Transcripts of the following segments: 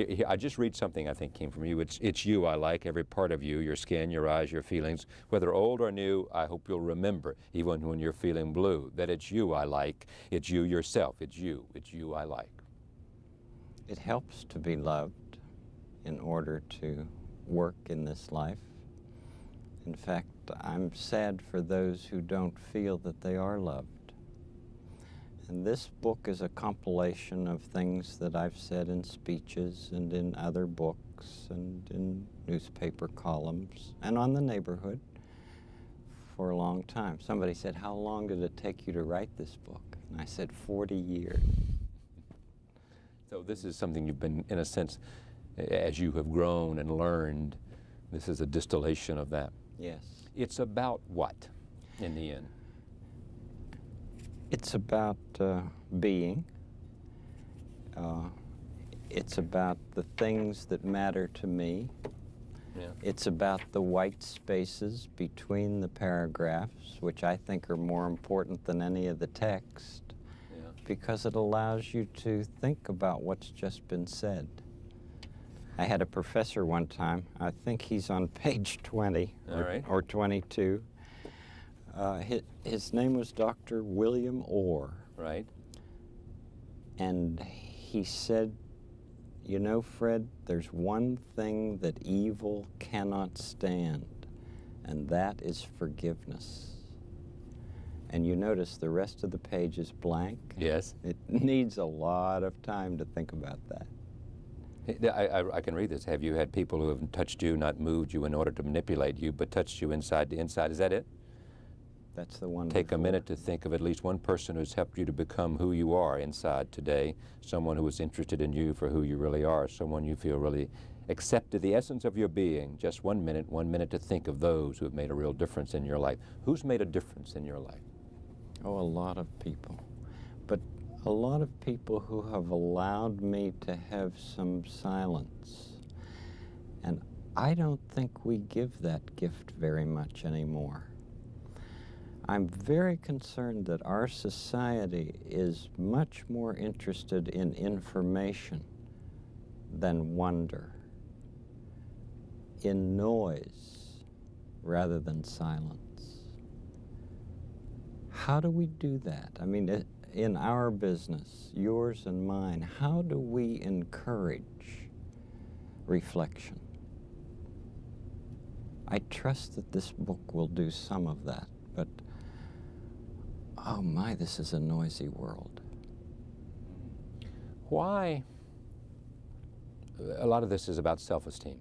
Here, I just read something I think came from you. It's you I like, every part of you, your skin, your eyes, your feelings. Whether old or new, I hope you'll remember, even when you're feeling blue, that it's you I like, it's you yourself, it's you I like. It helps to be loved in order to work in this life. In fact, I'm sad for those who don't feel that they are loved. And this book is a compilation of things that I've said in speeches and in other books and in newspaper columns and on the neighborhood for a long time. Somebody said, "How long did it take you to write this book?" And I said, 40 years. So this is something you've been, in a sense, as you have grown and learned, this is a distillation of that. Yes. It's about what, in the end? It's about being. It's about the things that matter to me. Yeah. It's about the white spaces between the paragraphs, which I think are more important than any of the text, because it allows you to think about what's just been said. I had a professor one time, I think he's on page 20 or 22. His name was Dr. William Orr. Right. And he said, "You know, Fred, there's one thing that evil cannot stand, and that is forgiveness." And you notice the rest of the page is blank. Yes. It needs a lot of time to think about that. I can read this. Have you had people who have touched you, not moved you in order to manipulate you, but touched you inside to inside? Is that it? That's the one. Take a minute to think of at least one person who's helped you to become who you are inside today, someone who is interested in you for who you really are, someone you feel really accepted the essence of your being. Just 1 minute to think of those who have made a real difference in your life. Who's made a difference in your life? Oh, a lot of people. But a lot of people who have allowed me to have some silence. And I don't think we give that gift very much anymore. I'm very concerned that our society is much more interested in information than wonder, in noise rather than silence. How do we do that? I mean, in our business, yours and mine, how do we encourage reflection? I trust that this book will do some of that, but oh my, this is a noisy world. Why? A lot of this is about self-esteem,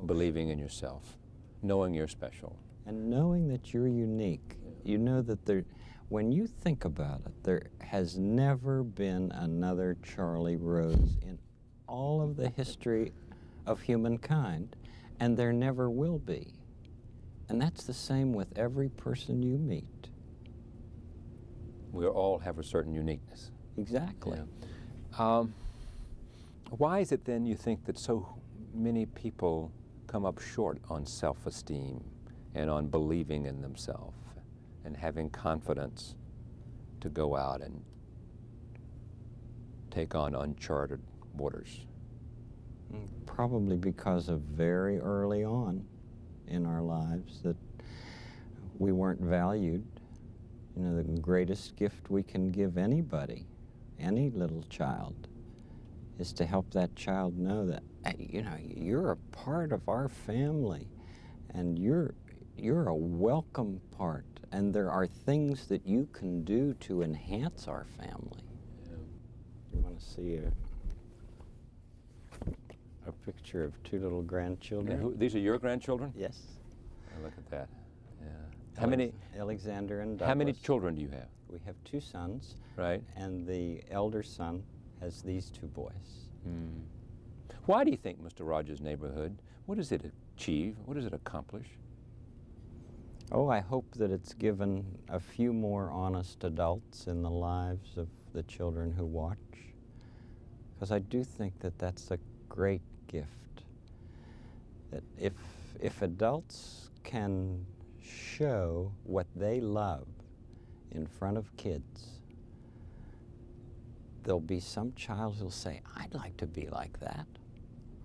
believing in yourself, knowing you're special. And knowing that you're unique. You know that when you think about it, there has never been another Charlie Rose in all of the history of humankind, and there never will be. And that's the same with every person you meet. We all have a certain uniqueness. Exactly. Yeah. Why is it then you think that so many people come up short on self-esteem and on believing in themselves and having confidence to go out and take on uncharted waters? Probably because of very early on in our lives that we weren't valued. You know, the greatest gift we can give anybody, any little child, is to help that child know that, you know, you're a part of our family and you're a welcome part, and there are things that you can do to enhance our family. Yeah. You want to see a picture of two little grandchildren? And these are your grandchildren? Yes. Oh, look at that. Yeah. How many? Alexander and Douglas. How many children do you have? We have 2 sons. Right. And the elder son has these 2 boys. Mm. Why do you think Mr. Rogers' neighborhood, what does it achieve? What does it accomplish? Oh, I hope that it's given a few more honest adults in the lives of the children who watch, because I do think that that's a great gift. That if adults can show what they love in front of kids, there'll be some child who'll say, "I'd like to be like that."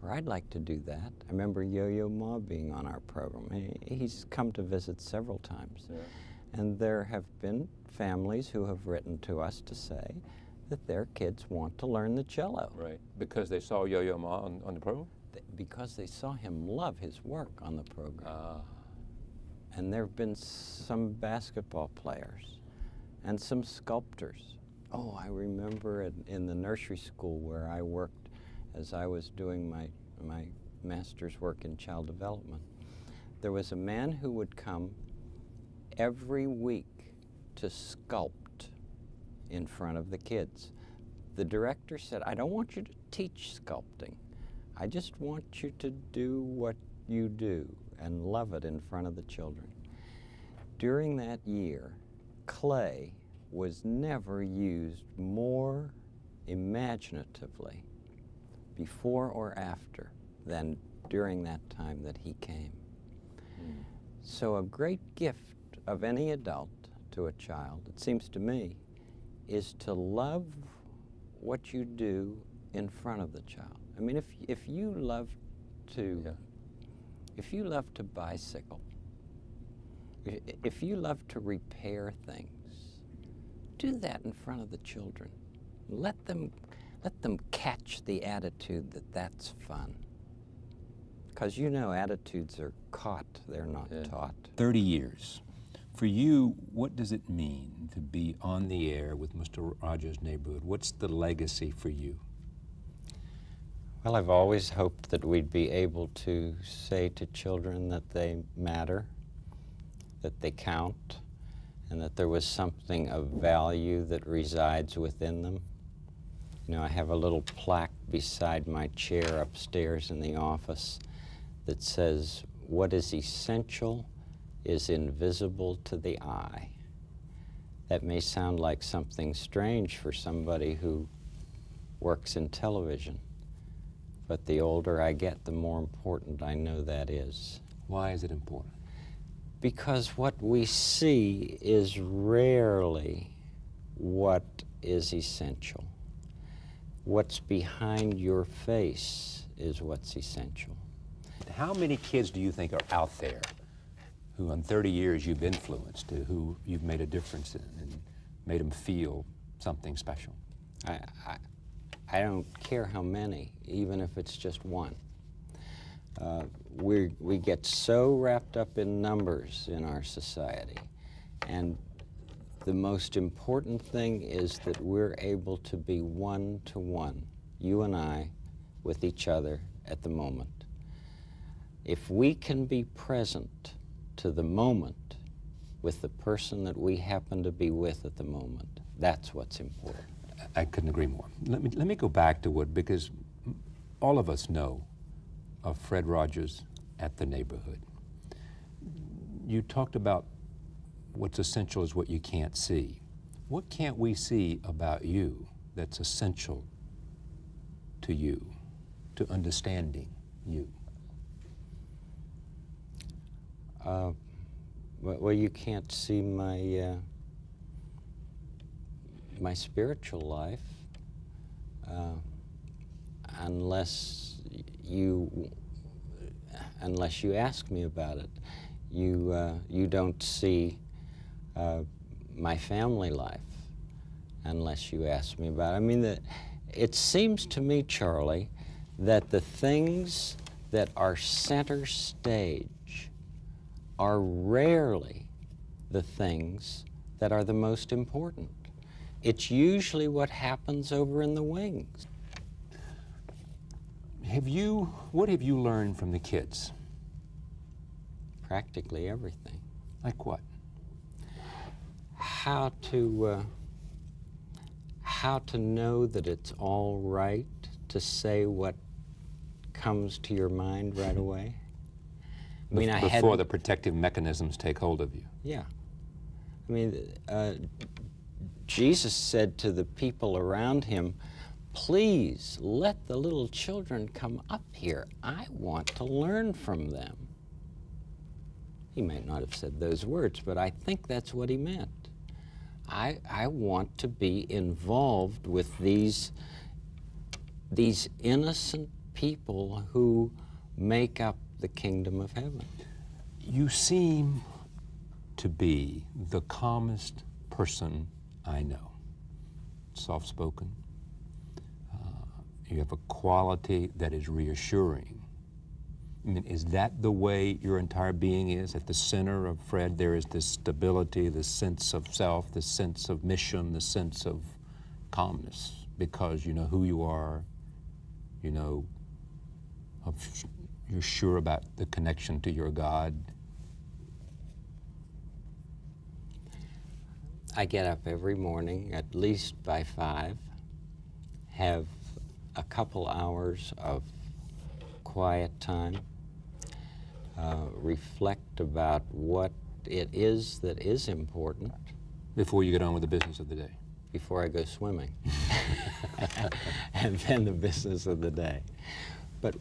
or I'd like to do that. I remember Yo-Yo Ma being on our program. He's come to visit several times. Yeah. And there have been families who have written to us to say that their kids want to learn the cello. Right. Because they saw Yo-Yo Ma on the program? Because they saw him love his work on the program. Ah. And there have been some basketball players and some sculptors. Oh, I remember in the nursery school where I worked as I was doing my master's work in child development. There was a man who would come every week to sculpt in front of the kids. The director said, I don't want you to teach sculpting. I just want you to do what you do and love it in front of the children. During that year, clay was never used more imaginatively before or after than during that time that he came. So a great gift of any adult to a child, it seems to me, is to love what you do in front of the child. I mean, if you love to, if you love to bicycle, if you love to repair things, do that in front of the children. Let them catch the attitude that that's fun. Because you know attitudes are caught, they're not taught. 30 years. For you, what does it mean to be on the air with Mr. Rogers' Neighborhood? What's the legacy for you? Well, I've always hoped that we'd be able to say to children that they matter, that they count, and that there was something of value that resides within them. You know, I have a little plaque beside my chair upstairs in the office that says, what is essential is invisible to the eye. That may sound like something strange for somebody who works in television, but the older I get, the more important I know that is. Why is it important? Because what we see is rarely what is essential. What's behind your face is what's essential. How many kids do you think are out there who in 30 years you've influenced, who you've made a difference in and made them feel something special? I don't care how many, even if it's just one. We get so wrapped up in numbers in our society, and the most important thing is that we're able to be one-to-one, you and I, with each other at the moment. If we can be present to the moment with the person that we happen to be with at the moment, that's what's important. I couldn't agree more. Let me go back to what, because all of us know of Fred Rogers at the Neighborhood. You talked about what's essential is what you can't see. What can't we see about you that's essential to you, to understanding you? Well, you can't see my my spiritual life unless you ask me about it. You don't see my family life unless you ask me about it. I mean, it seems to me, Charlie, that the things that are center stage are rarely the things that are the most important. It's usually what happens over in the wings. What have you learned from the kids? Practically everything. Like what? How to know that it's all right to say what comes to your mind right away. I mean, before the protective mechanisms take hold of you. Yeah. I mean, Jesus said to the people around him, please let the little children come up here. I want to learn from them. He may not have said those words, but I think that's what he meant. I want to be involved with these innocent people who make up the kingdom of heaven. You seem to be the calmest person I know. Soft-spoken. You have a quality that is reassuring. I mean, is that the way your entire being is? At the center of Fred, there is this stability, this sense of self, this sense of mission, the sense of calmness, because you know who you are, you know, you're sure about the connection to your God. I get up every morning, at least by 5, have a couple hours of quiet time, reflect about what it is that is important. Before you get on with the business of the day. Before I go swimming. And then the business of the day. But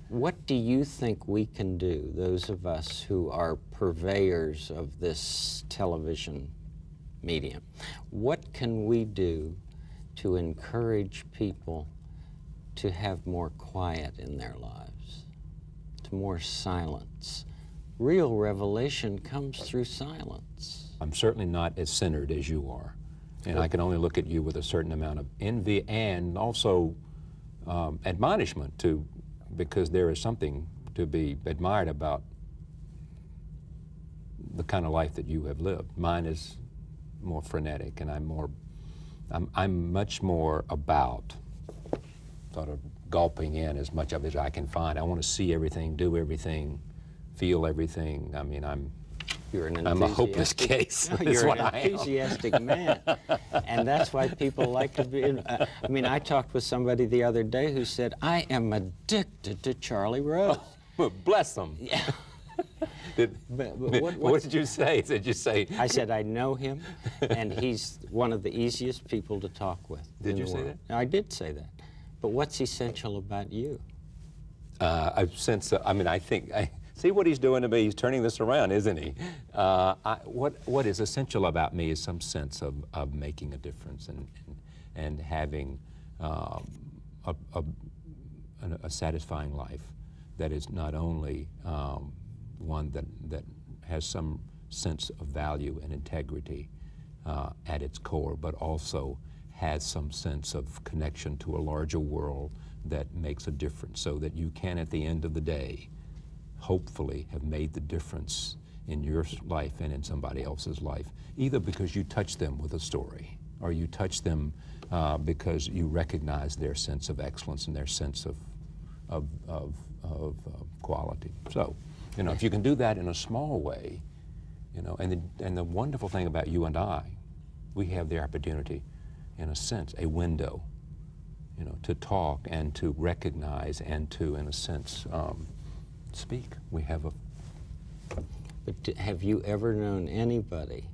what do you think we can do, those of us who are purveyors of this television medium? What can we do to encourage people to have more quiet in their lives, to more silence? Real revelation comes through silence. I'm certainly not as centered as you are. And I can only look at you with a certain amount of envy and also admonishment too, because there is something to be admired about the kind of life that you have lived. Mine is more frenetic, and I'm much more about sort of gulping in as much of it as I can find. I want to see everything, do everything, feel everything. I mean, I'm a hopeless case. No, you're an enthusiastic man, and that's why people like to be. I mean, I talked with somebody the other day who said, "I am addicted to Charlie Rose." Oh, well, bless them. Yeah. What did you say? Did you say? I said I know him, and he's one of the easiest people to talk with. Did you say that? I did say that. But what's essential about you? I sense. I mean, I think. See what he's doing to me? He's turning this around, isn't he? What is essential about me is some sense of making a difference and having a satisfying life that is not only one that has some sense of value and integrity at its core, but also has some sense of connection to a larger world that makes a difference, so that you can, at the end of the day, hopefully have made the difference in your life and in somebody else's life, either because you touch them with a story, or you touch them because you recognize their sense of excellence and their sense of quality. So, you know, if you can do that in a small way, you know, and the wonderful thing about you and I, we have the opportunity, in a sense, a window, you know, to talk and to recognize and to, in a sense, speak. We have a... But have you ever known anybody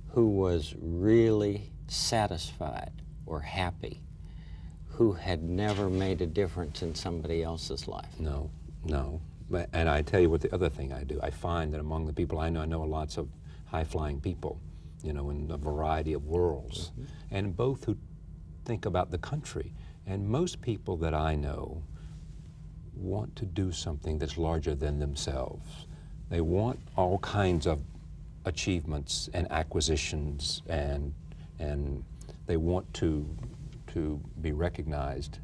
who was really satisfied or happy who had never made a difference in somebody else's life? No, no. And I tell you what, the other thing I do, I find that among the people I know lots of high-flying people, you know, in a variety of worlds, and both who think about the country. And most people that I know want to do something that's larger than themselves. They want all kinds of achievements and acquisitions, and they want to be recognized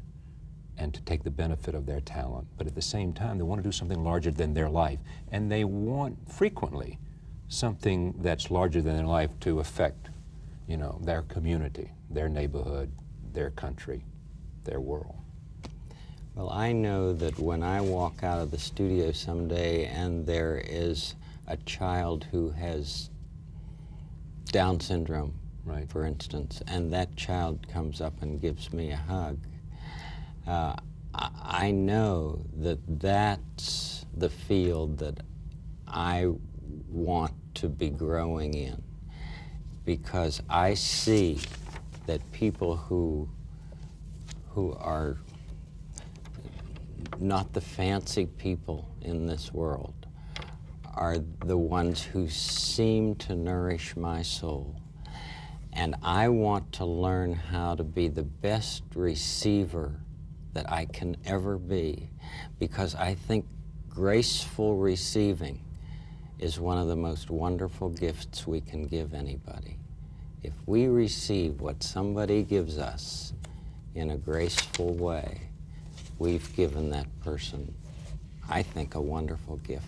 and to take the benefit of their talent. But at the same time, they want to do something larger than their life. And they want, frequently, something that's larger than their life to affect, you know, their community, their neighborhood, their country, their world. Well, I know that when I walk out of the studio someday and there is a child who has Down syndrome, right, for instance, and that child comes up and gives me a hug, I know that that's the field that I want to be growing in, because I see that people who are not the fancy people in this world are the ones who seem to nourish my soul. And I want to learn how to be the best receiver that I can ever be, because I think graceful receiving is one of the most wonderful gifts we can give anybody. If we receive what somebody gives us in a graceful way, we've given that person, I think, a wonderful gift.